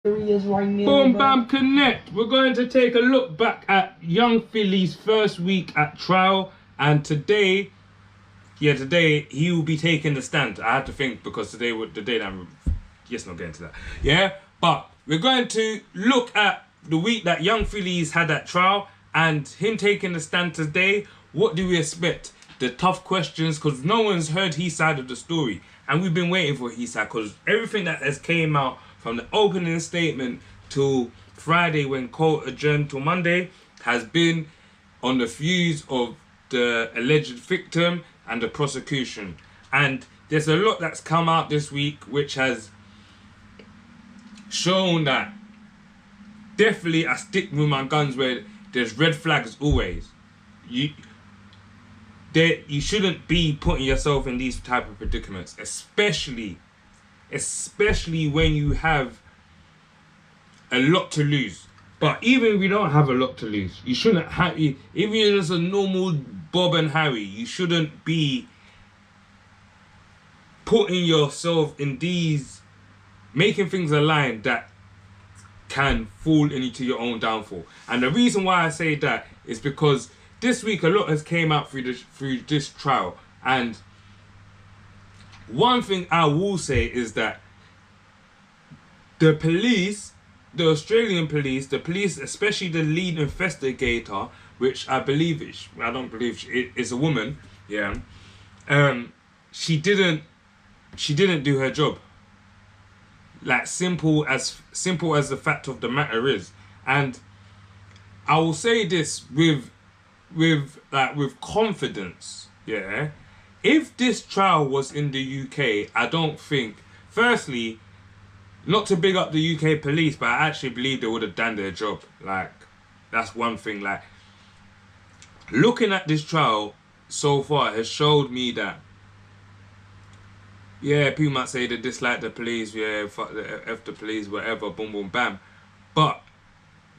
Boom Bam Connect. We're going to take a look back at young Philly's first week at trial, and today he will be taking the stand. I had to think because today was the day that I'm just not getting to that. Yeah, but we're going to look at the week that young Philly's had at trial and him taking the stand today. What do we expect? The tough questions, because no one's heard his side of the story, and we've been waiting for his side because everything that has came out from the opening statement till Friday when court adjourned till Monday has been on the views of the alleged victim and the prosecution. And there's a lot that's come out this week which has shown that definitely I stick with my guns where there's red flags always. You shouldn't be putting yourself in these type of predicaments, especially when you have a lot to lose. But even if you don't have a lot to lose, you shouldn't have. If you're just a normal Bob and Harry, you shouldn't be putting yourself in these, making things align that can fall into your own downfall. And the reason why I say that is because this week a lot has came out through this trial, and one thing I will say is that the police, the Australian police, especially the lead investigator, which I don't believe is a woman, yeah, she didn't do her job. Like simple as the fact of the matter is, and I will say this with confidence, yeah. If this trial was in the UK, I don't think, firstly, not to big up the UK police, but I actually believe they would have done their job. Like, that's one thing. Like, looking at this trial so far has showed me that, yeah, people might say they dislike the police, yeah, fuck the F the police, whatever, boom, boom, bam. But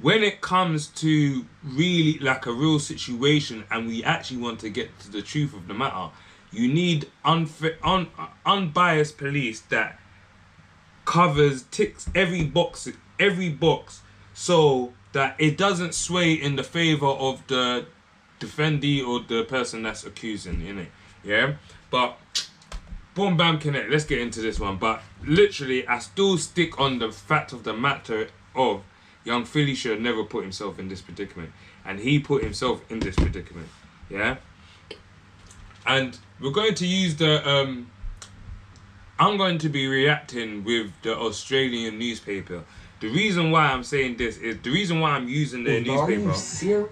when it comes to really like a real situation and we actually want to get to the truth of the matter, you need unbiased police that ticks every box, so that it doesn't sway in the favor of the defendee or the person that's accusing, innit? Yeah? But boom bam connect, let's get into this one. But literally, I still stick on the fact of the matter of young Philly should have never put himself in this predicament, and he put himself in this predicament. Yeah? And we're going to use the I'm going to be reacting with the Australian newspaper. The reason why I'm saying this is the reason why I'm using their newspaper.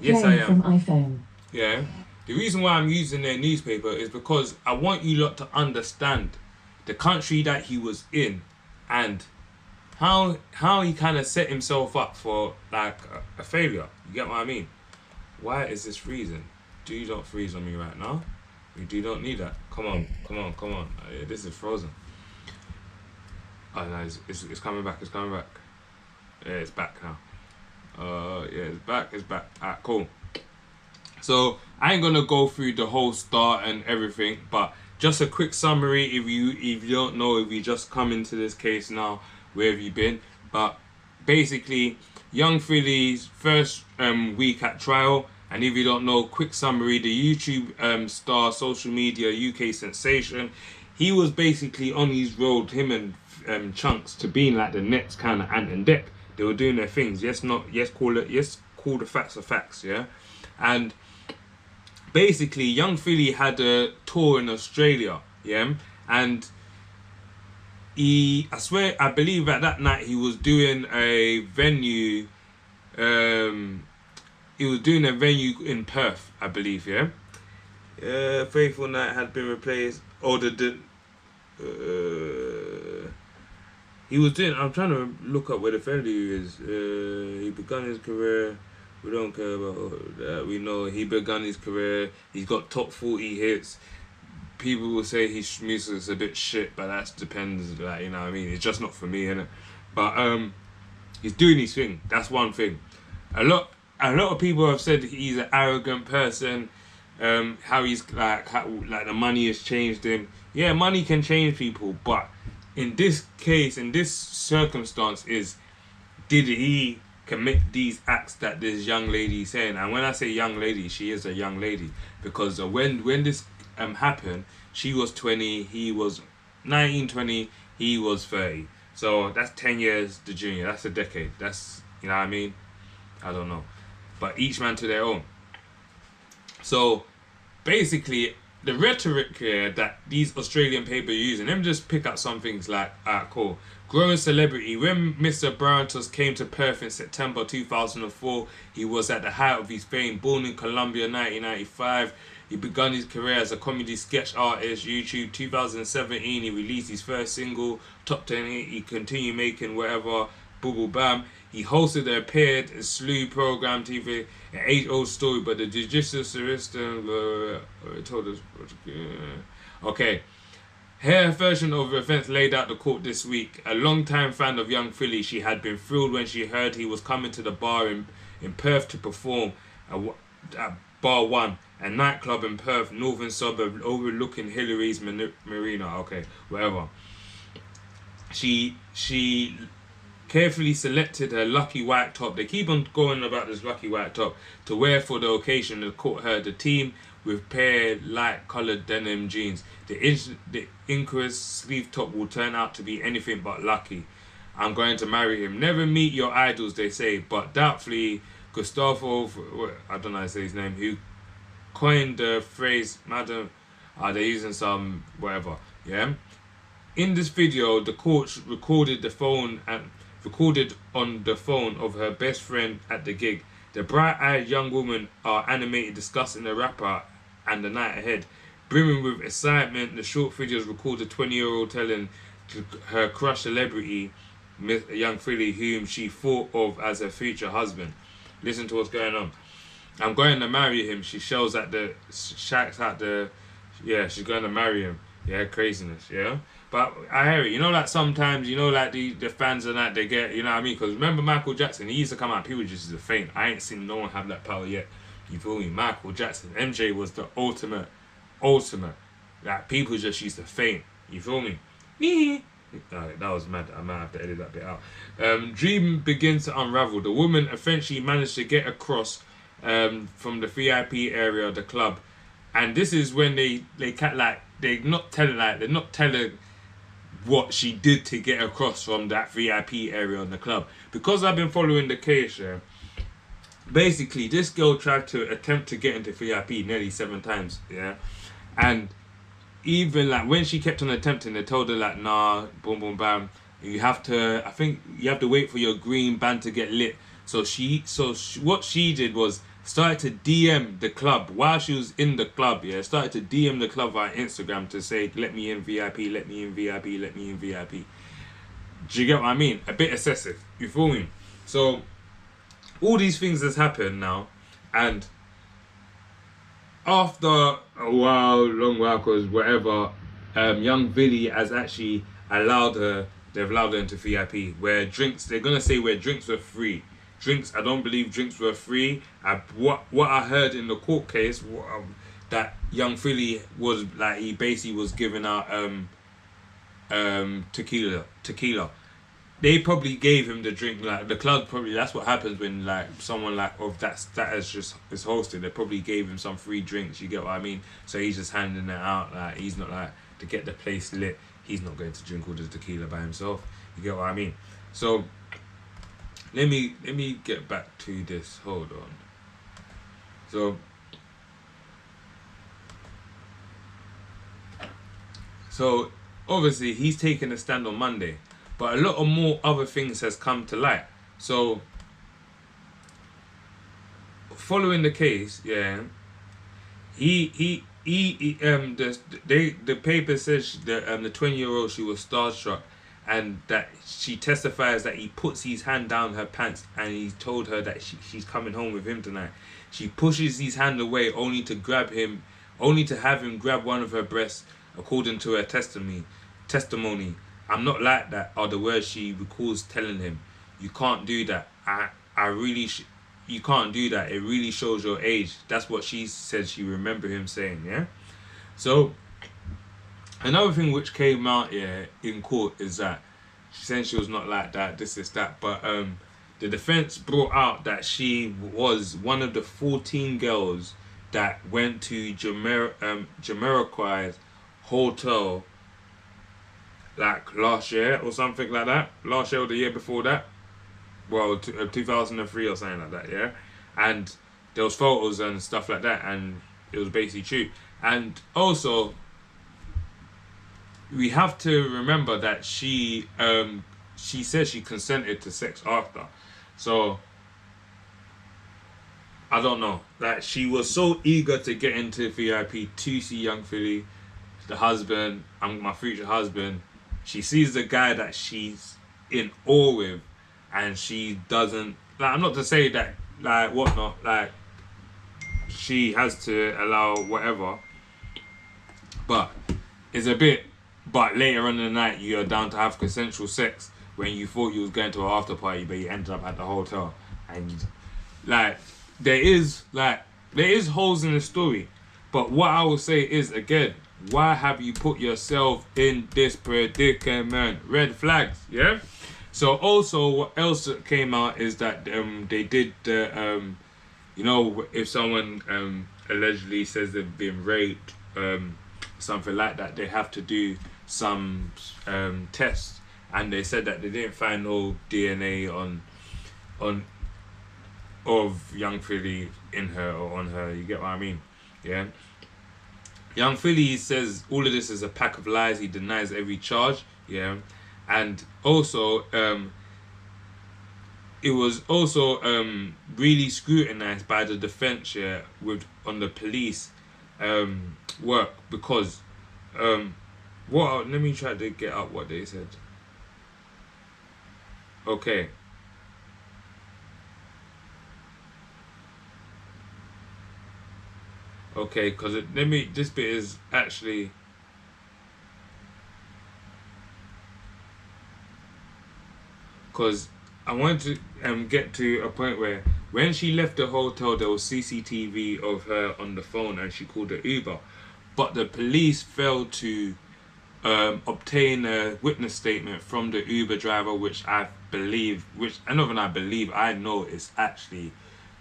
Yes, I am. From iPhone. Yeah. The reason why I'm using their newspaper is because I want you lot to understand the country that he was in and how he kind of set himself up for like a failure. You get what I mean? Why is this freezing? Do you not freeze on me right now? You do not need that. Come on. This is frozen. Oh no, it's coming back. Yeah, it's back now. Yeah, it's back. Alright, cool. So I ain't gonna go through the whole start and everything, but just a quick summary if you don't know, if you just come into this case now, where have you been? But basically, young Philly's first week at trial, and if you don't know, quick summary, the YouTube star, social media UK sensation, he was basically on his road, him and Chunks, to being like the next kind of Ant and Dec. They were doing their things. Call the facts are facts, yeah. And basically, young Philly had a tour in Australia, yeah, and I believe at that night he was doing a venue. He was doing a venue in Perth, I believe, yeah. Faithful Night had been replaced. He was doing. I'm trying to look up where the venue is. He began his career. We don't care about that. We know he began his career. He's got top 40 hits. People will say his music's a bit shit, but that depends. Like, you know what I mean? It's just not for me, innit? But he's doing his thing. That's one thing. A lot of people have said he's an arrogant person. How he's like the money has changed him. Yeah, money can change people, but in this case, in this circumstance, is did he commit these acts that this young lady is saying? And when I say young lady, she is a young lady, because when this happened, she was 20, he was 19, 20, he was 30. So that's 10 years the junior. That's a decade. That's, you know what I mean? I don't know. But each man to their own. So basically, the rhetoric here that these Australian papers are using, let me just pick up some things like, cool. Growing celebrity. When Mr. Barrientos came to Perth in September 2004, he was at the height of his fame. Born in Colombia 1995, he began his career as a comedy sketch artist. YouTube 2017, he released his first single, Top 10 hit. He continued making whatever, Bubble Bam. He hosted and appeared in slew program TV, an age-old story, but the judicial system told us. Okay. Her version of events laid out the court this week. A long-time fan of young Philly, she had been thrilled when she heard he was coming to the bar in Perth to perform at Bar 1, a nightclub in Perth, northern suburb overlooking Hillary's Marina. Okay, whatever. She carefully selected her lucky white top. They keep on going about this lucky white top to wear for the occasion that caught her the team with pair light coloured denim jeans. The Inquis sleeve top will turn out to be anything but lucky. I'm going to marry him. Never meet your idols, they say, but doubtfully Gustavo, I don't know how to say his name, who coined the phrase, madam, they're using some whatever, yeah? In this video, the court recorded on the phone of her best friend at the gig. The bright-eyed young women are animated discussing the rapper and the night ahead. Brimming with excitement, the short videos record a 20-year-old telling her crush celebrity, young Philly, whom she thought of as her future husband. Listen to what's going on. I'm going to marry him. She shouts at the, yeah, she's going to marry him. Yeah, craziness, yeah. But I hear it. You know, like sometimes, you know, like the fans and that, they get, you know what I mean? Because remember Michael Jackson, he used to come out, people just used to faint. I ain't seen no one have that power yet. You feel me? Michael Jackson, MJ was the ultimate. Like, people just used to faint. You feel me? That was mad. I might have to edit that bit out. Dream begins to unravel. The woman eventually managed to get across from the VIP area of the club. And this is when they're not telling what she did to get across from that VIP area in the club. Because I've been following the case, yeah, basically this girl tried to attempt to get into VIP nearly 7 times, yeah, and even like when she kept on attempting, they told her like, nah, boom boom bam, I think you have to wait for your green band to get lit. So what she did was started to DM the club while she was in the club, yeah, started to DM the club via Instagram to say, let me in VIP, let me in VIP, let me in VIP. Do you get what I mean? A bit excessive, you feel me? So all these things has happened now, and after a while, long while, because whatever, young Billy has actually allowed her, they've allowed her into VIP, where drinks, they're going to say where drinks were free. Drinks, I don't believe drinks were free. What I heard in the court case, that young Philly was like, he basically was giving out tequila. They probably gave him the drink, like the club probably, that's what happens when like someone like of that status just is hosted. They probably gave him some free drinks, you get what I mean? So he's just handing it out, like he's not like, to get the place lit, he's not going to drink all the tequila by himself, you get what I mean? So let me get back to this, hold on. So obviously he's taking a stand on Monday, but a lot of more other things has come to light. So following the case, yeah, the paper says that the 20-year-old, she was starstruck, and that she testifies that he puts his hand down her pants and he told her that she's coming home with him tonight. She pushes his hand away only to have him grab one of her breasts, according to her testimony. I'm not like that are the words she recalls telling him. You can't do that. You can't do that. It really shows your age. That's what she said she remembered him saying, yeah? So another thing which came out, yeah, in court is that she said she was not like that, this is that, but the defense brought out that she was one of the 14 girls that went to Jamiroquai's hotel like last year or something like that. Last year or the year before that. Well, 2003 or something like that, yeah? And there was photos and stuff like that, and it was basically true. And also, we have to remember that she said she consented to sex after. So, I don't know. Like, she was so eager to get into VIP to see Young Philly, the husband, and my future husband. She sees the guy that she's in awe with, and she doesn't, like, I'm not to say that, like, whatnot, like, she has to allow whatever, but it's a bit, but later on in the night, you're down to have consensual sex when you thought you was going to an after party, but you ended up at the hotel, and, like, there is holes in the story, but what I will say is, again, why have you put yourself in this predicament? Red flags, yeah? So also, what else came out is that they did the, you know, if someone allegedly says they've been raped, something like that, they have to do some tests, and they said that they didn't find no DNA on of Young Philly in her or on her. You get what I mean? Yeah. Young Philly says all of this is a pack of lies. He denies every charge. Yeah. And also, it was also really scrutinized by the defense, yeah, on the police work, because let me try to get up what they said. Okay. Okay, because this bit is actually, because I want to get to a point where when she left the hotel, there was CCTV of her on the phone, and she called an Uber, but the police failed to obtain a witness statement from the Uber driver, which I know is actually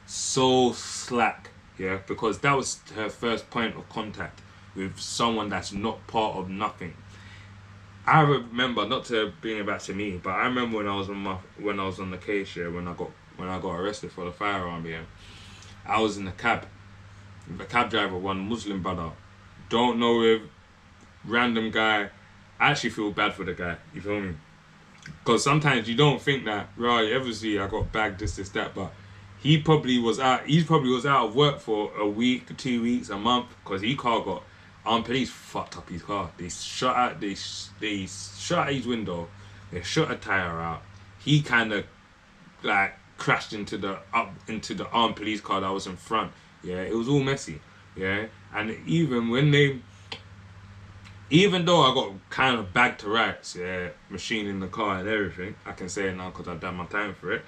so slack. Yeah, because that was her first point of contact with someone that's not part of nothing. I remember, not to bring it back to me, but I remember when I was on the case, yeah, when I got arrested for the firearm, yeah, I was in the cab. The cab driver, one Muslim brother, don't know if random guy. I actually feel bad for the guy. You feel me? Because sometimes you don't think that, right? Obviously, I got bagged, this, that, but. He probably was out of work for a week, 2 weeks, a month, because his car got police fucked up his car. They shot out his window, they shot a tire out. He kind of like crashed into the armed police car that was in front. Yeah, it was all messy. Yeah, and even though I got kind of bagged to rights, yeah, machine in the car and everything, I can say it now because I've done my time for it.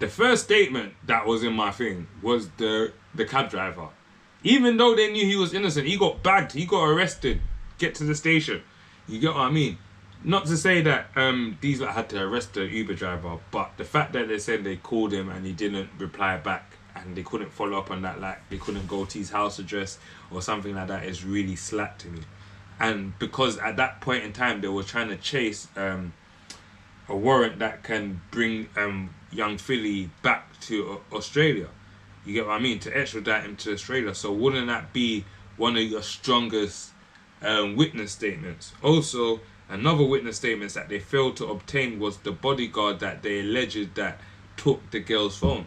The first statement that was in my thing was the cab driver. Even though they knew he was innocent, he got bagged, he got arrested, get to the station. You get what I mean? Not to say that these had to arrest the Uber driver, but the fact that they said they called him and he didn't reply back, and they couldn't follow up on that, like they couldn't go to his house address or something like that, is really slack to me. And because at that point in time they were trying to chase a warrant that can bring Young Philly back to Australia. You get what I mean? To extradite him to Australia. So wouldn't that be one of your strongest witness statements? Also, another witness statement that they failed to obtain was the bodyguard that they alleged that took the girl's phone,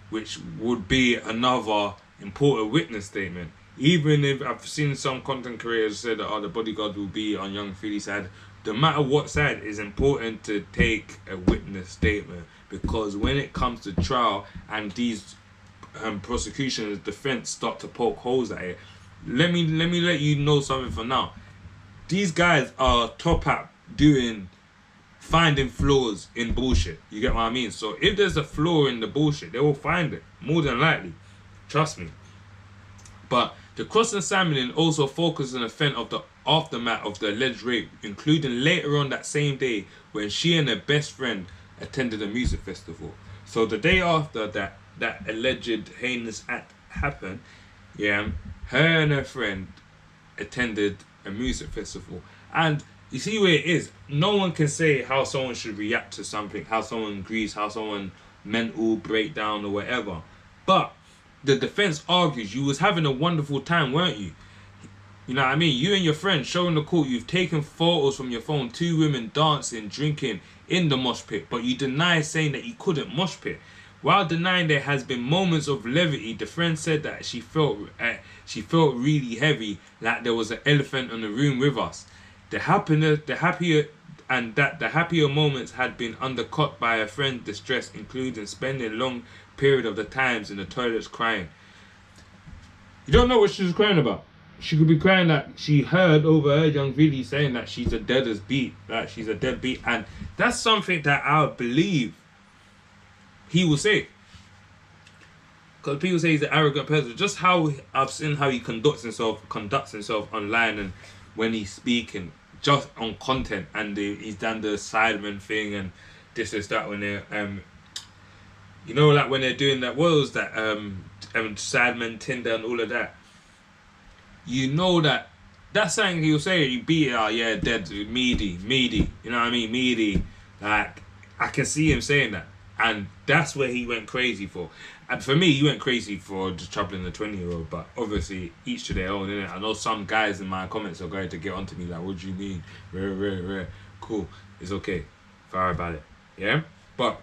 which would be another important witness statement. Even if I've seen some content creators say that the bodyguard will be on Young Philly's side, no matter what side, it's important to take a witness statement, because when it comes to trial and these prosecution and defense start to poke holes at it, let me let you know something for now. These guys are top at finding flaws in bullshit. You get what I mean? So if there's a flaw in the bullshit, they will find it, more than likely. Trust me. But the cross-examining also focused on the aftermath of the alleged rape, including later on that same day when she and her best friend attended a music festival. So the day after that alleged heinous act happened, yeah, her and her friend attended a music festival. And you see where it is. No one can say how someone should react to something, how someone grieves, how someone mental breakdown or whatever. But the defense argues you was having a wonderful time, weren't you? You know what I mean? You and your friend showing the court you've taken photos from your phone, 2 women dancing, drinking in the mosh pit, but you deny saying that you couldn't mosh pit. While denying there has been moments of levity, the friend said that she felt really heavy, like there was an elephant in the room with us. The happier moments had been undercut by a friend's distress, including spending long period of the times in the toilets crying. You don't know what she was crying about. She could be crying that she heard over her young Philly saying that she's a deadbeat, and that's something that I believe he will say. Because people say he's an arrogant person. Just how I've seen how he conducts himself online and when he's speaking, just on content, and he's done the Sidemen thing and this is that when they're you know, like when they're doing that, what was that Sidemen, Tinder and all of that. You know that's something he'll say. You beat it out, yeah, dead, meaty. You know what I mean, meaty. Like I can see him saying that, and that's where he went crazy for. And for me, he went crazy for just troubling the 20-year-old. But obviously, each to their own, innit? I know some guys in my comments are going to get onto me like, "What do you mean? Rare. Cool, it's okay. Fire about it, yeah." But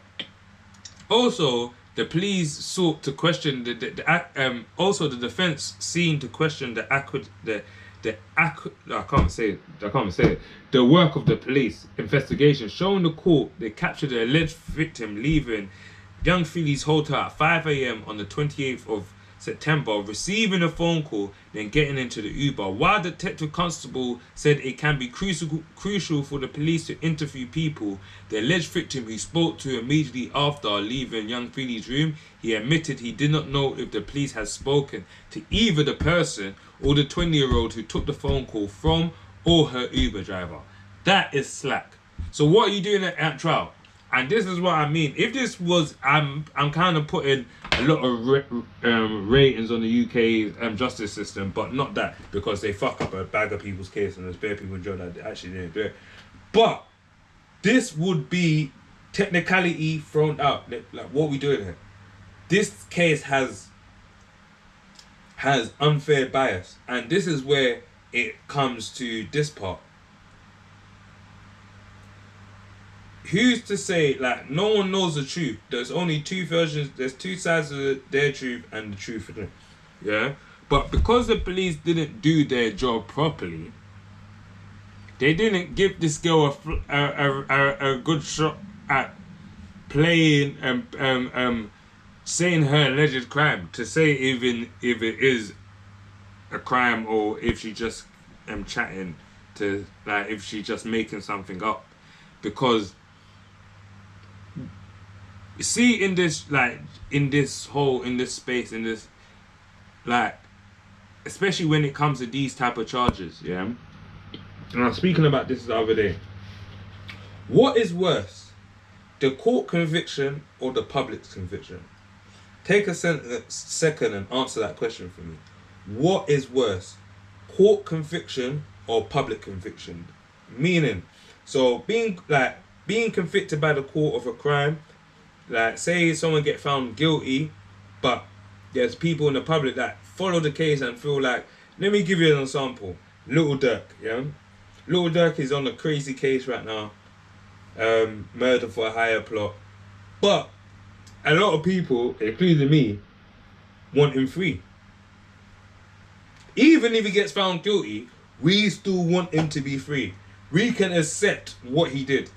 also, the police sought to question also the defense seemed to question the work of the police investigation, showing the court they captured the alleged victim leaving Young Philly's hotel at 5 a.m. on the 28th of September, receiving a phone call, then getting into the Uber. While Detective Constable said it can be crucial for the police to interview people, the alleged victim, who spoke to immediately after leaving Young Philly's room, he admitted he did not know if the police had spoken to either the person or the 20-year-old who took the phone call from or her Uber driver. That is slack. So what are you doing at trial? And this is what I mean. If this was, I'm kind of putting a lot of ratings on the UK justice system, but not that, because they fuck up a bag of people's case and there's bare people in jail that actually didn't do it. But this would be technicality thrown out. Like what we doing here? This case has unfair bias, and this is where it comes to this part. Who's to say, like, no one knows the truth? There's only 2 versions, there's 2 sides of their truth and the truth of them. Yeah? But because the police didn't do their job properly, they didn't give this girl a good shot at playing saying her alleged crime, to say even if it is a crime or if she just chatting to, like, if she just making something up. Because see, in this, like, in this space, in this, like, especially when it comes to these type of charges, yeah. And I was speaking about this the other day. What is worse, the court conviction or the public's conviction? Take a second and answer that question for me. What is worse, court conviction or public conviction? Meaning, so being convicted by the court of a crime, like say someone get found guilty, but there's people in the public that follow the case and feel like, let me give you an example. Little Dirk, yeah? Little Dirk is on a crazy case right now. Murder for a hire plot. But a lot of people, including me, want him free. Even if he gets found guilty, we still want him to be free. We can accept what he did.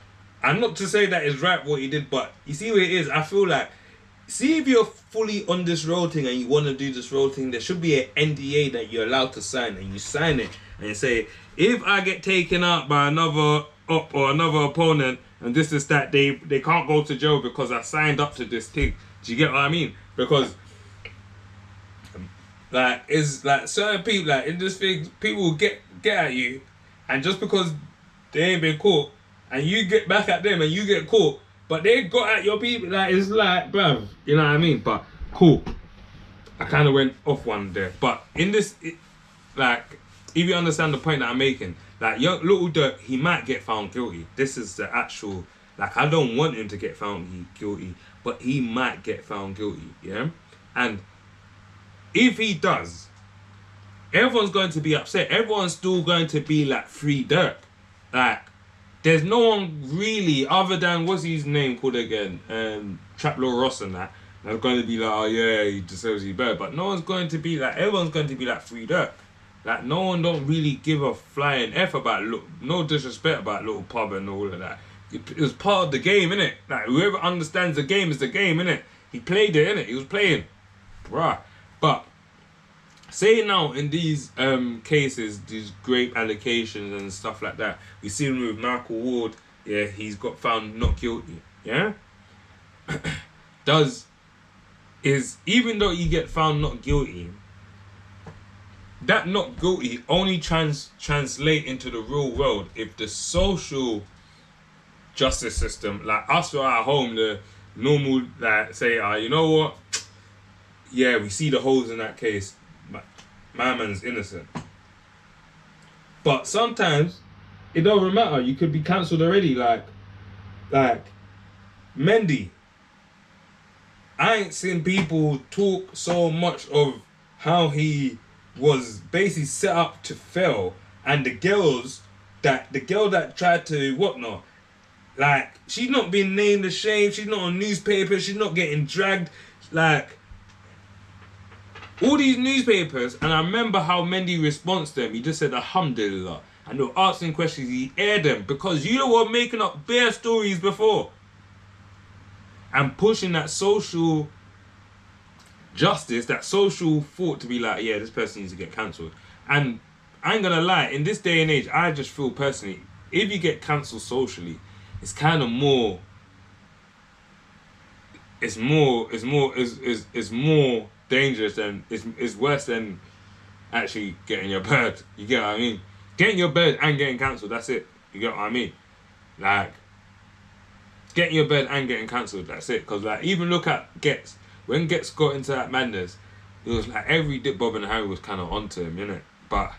And not to say that it's right what he did, but you see where it is. I feel like, see if you're fully on this road thing and you want to do this road thing, there should be an NDA that you're allowed to sign, and you sign it and you say, if I get taken out by another op or another opponent and this is that, they can't go to jail because I signed up to this thing. Do you get what I mean? Because like, it's like certain people, like in this thing, people will get at you And just because they ain't been caught, and you get back at them and you get caught, but they got at your people, like, it's like, bruv, you know what I mean? But cool. I kind of went off one there. But in this, like, if you understand the point that I'm making, like, young Little Dirk, he might get found guilty. This is the actual, like, I don't want him to get found guilty, but he might get found guilty, yeah? And if he does, everyone's going to be upset. Everyone's still going to be like, free Dirk. Like, there's no one really, other than, what's his name called again? Traplow Ross and that. They're going to be like, oh yeah, he deserves his bird. But no one's going to be like, everyone's going to be like, free Dirk. Like, no one don't really give a flying F about, no disrespect about Little Pub and all of that. It was part of the game, innit? Like, whoever understands the game is the game, innit? He played it, innit? He was playing. Bruh. But, say now in these cases, these grape allegations and stuff like that, we see him with Michael Ward, yeah, he's got found not guilty, yeah? Even though you get found not guilty, that not guilty only translate into the real world if the social justice system, like us who are at home, the normal, like, say, you know what? Yeah, we see the holes in that case. My man's innocent. But sometimes it don't matter. You could be cancelled already. Like Mendy. I ain't seen people talk so much of how he was basically set up to fail, and the girl that tried to whatnot, like, she's not being named ashamed. She's not on newspaper. She's not getting dragged. Like, all these newspapers, and I remember how Mendy responds to them. He just said, Alhamdulillah. And they were asking questions, he aired them, because you were making up bare stories before. And pushing that social justice, that social thought to be like, yeah, this person needs to get cancelled. And I ain't gonna lie, in this day and age, I just feel personally, if you get cancelled socially, it's kind of more, it's more dangerous than, it's worse than actually getting your bird. You get what I mean? Getting your bird and getting cancelled, that's it. You get what I mean? Like, getting your bird and getting cancelled, that's it. Because, like, even look at Getz. When Getz got into that madness, it was like every Dick, Bob and Harry was kind of onto him, innit? But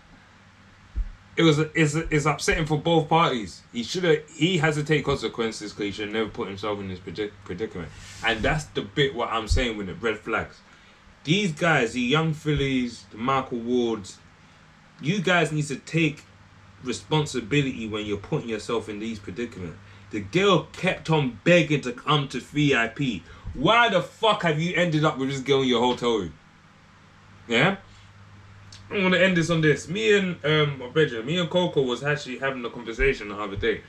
it's upsetting for both parties. He has to take consequences because he should never put himself in this predicament. And that's the bit what I'm saying with the red flags. These guys, the young Phillies, the Michael Wards, you guys need to take responsibility when you're putting yourself in these predicaments. The girl kept on begging to come to VIP. Why the fuck have you ended up with this girl in your hotel room? Yeah? I want to end this on this. Me and Coco was actually having a conversation the other day.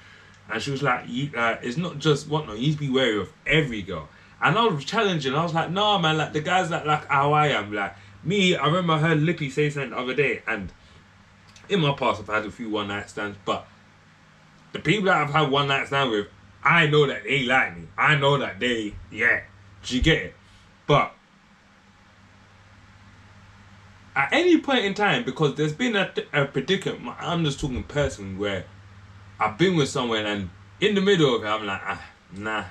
And she was like, it's not just whatnot, you need to be wary of every girl. And I was challenging. I was like, nah, man, like, the guys like how I am. Like, me, I remember I heard Lippy say something the other day. And in my past, I've had a few one-night stands. But the people that I've had one-night stand with, I know that they like me. I know that they, yeah. Do you get it? But at any point in time, because there's been a predicament, I'm just talking personally, where I've been with someone and in the middle of it, I'm like, nah,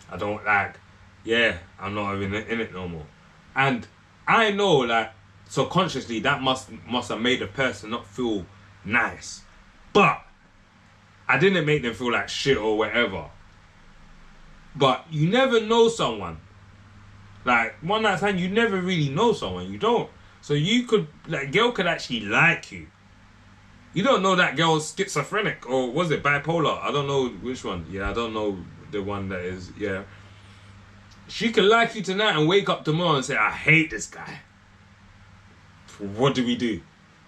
I don't like, yeah, I'm not even in it no more. And I know, like, subconsciously that must have made the person not feel nice. But I didn't make them feel like shit or whatever. But you never know someone. Like, one night stand, you never really know someone. You don't. So you could, that girl could actually like you. You don't know that girl's schizophrenic, or was it bipolar? I don't know which one. Yeah, I don't know the one that is, yeah. She could like you tonight and wake up tomorrow and say, I hate this guy. What do we do?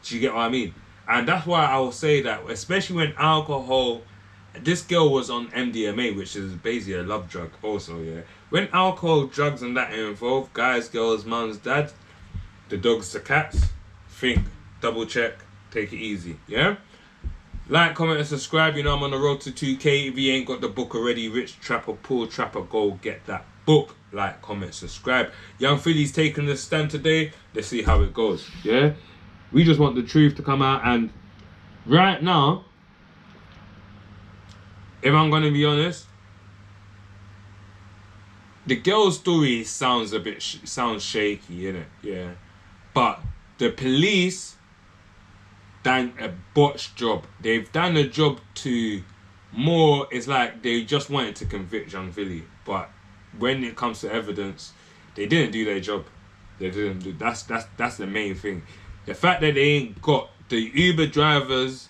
Do you get what I mean? And that's why I will say that, especially when alcohol, this girl was on MDMA, which is basically a love drug also, yeah. When alcohol, drugs and that are involved, guys, girls, mums, dads, the dogs, the cats, think, double check, take it easy, yeah? Like, comment and subscribe. You know I'm on the road to 2K. If you ain't got the book already, Rich Trapper, Poor Trapper, go get that book. Like, comment, subscribe. Young Philly's taking the stand today. Let's see how it goes, yeah? We just want the truth to come out, and right now, if I'm gonna be honest, the girl's story sounds a bit sounds shaky, innit? Yeah, but the police done a botched job. They've done a job to more. It's like they just wanted to convict young Philly, but when it comes to evidence, they didn't do their job. They didn't do. That's the main thing. The fact that they ain't got the Uber drivers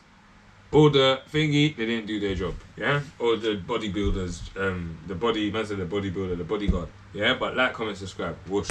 or the thingy, they didn't do their job. Yeah, or the bodybuilders, the bodybuilder, the bodyguard. Yeah, but like, comment, subscribe. Whoosh.